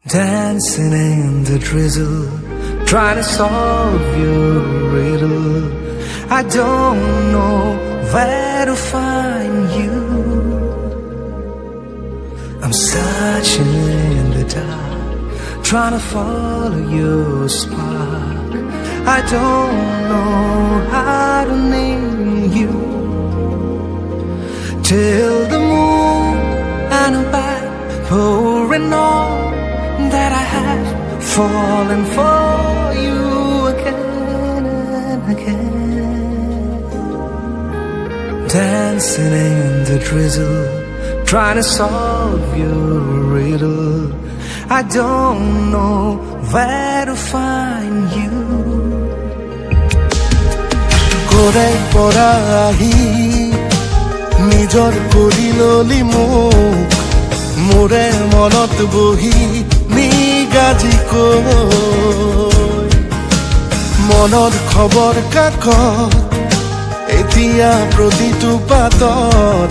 Dancing in the drizzle, trying to solve your riddle. I don't know where to find you. I'm searching in the dark, trying to follow your spark. I don't know how to name you. Till the moon and a back pouring on that I have fallen for you again and again. Dancing in the drizzle, trying to solve your riddle. I don't know where to find you. Kore porahi nijor korilo limuk মোৰে মনত বহি নিগাজি কৈ মনৰ খবৰ কাকত এতিয়া প্ৰতিটো পাতত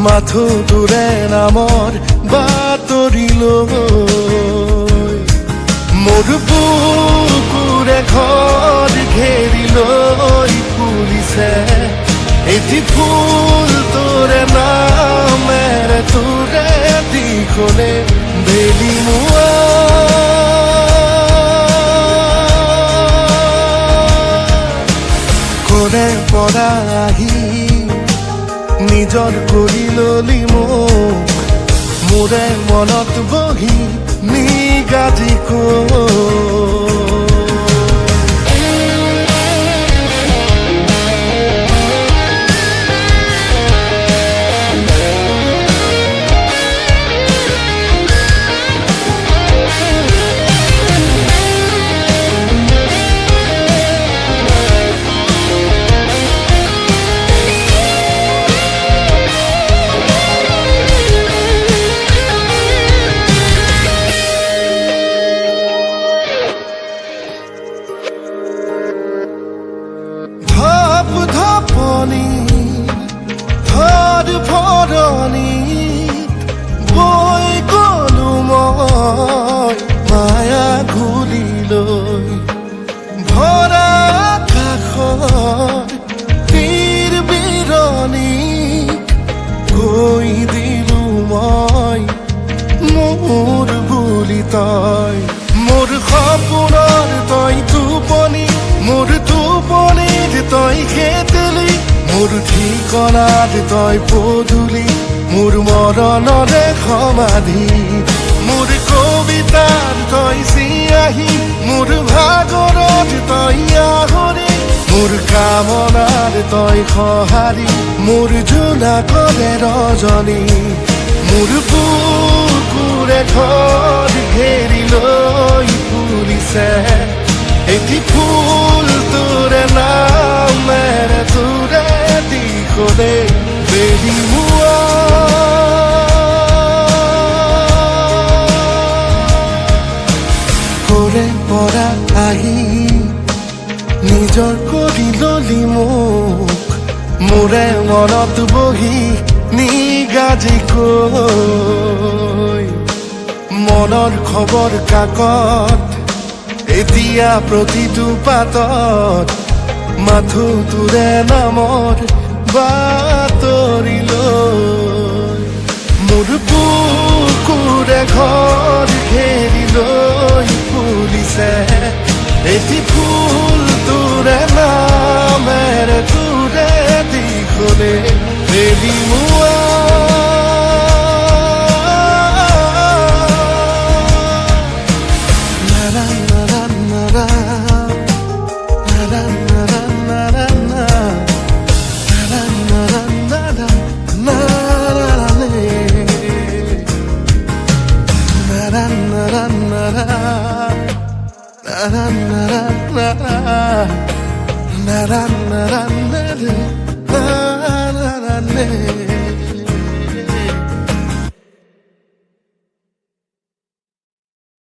মাথো তোৰে নামৰ বাতৰি লৈ মোৰ বুকুৰে ঘৰ ঘেৰি লৈ ফুলিছে এটি ফুল তোৰে নামেৰে তোৰে দিখনে বেলি মুৱা কৰে পৰা আহি নিজৰ কৰি ললি মোক মোৰে মনত বহি নিগাজি কৈ ধৰ ভৰণীত বৈ গলো মই মায়া ঘূৰি লৈ ভৰা আকাশৰ তীৰ বিৰণীক গৈ দিলো মই মোৰ বুলি তই মোৰ সপোনৰ তই টোপনি মোৰ টোপনিত তই খেতেলি মোৰ ঠিকনাত তই পদূলি মোৰ মৰণৰে সমাধি মোৰ কবিতাত তই চিয়াহী মোৰ ভাগৰত তই আহৰি মোৰ কামনাত তই সঁহাৰি মোৰ জোনাকৰে ৰজনী মোৰ বুকুৰে ঘৰ ঘেৰি লৈ ফুলিছে এটি ফুল তোৰে নামেৰে তোৰে দিখনে বেলি মুৱা কৰে পৰা আহি নিজৰ কৰি ললি মোক মোৰে মনত বহি নিগাজি কৈ মনৰ খবৰ কাকত এতিয়া প্ৰতিটো পাতত মাথো তোৰে নামৰ বাতৰি লৈ মোৰ বুকুৰে ঘৰ ঘেৰি লৈ ফুলিছে এটি ফুল তোৰে নামেৰে তোৰে দিখনে বেলি মুৱা na na na na na na na na na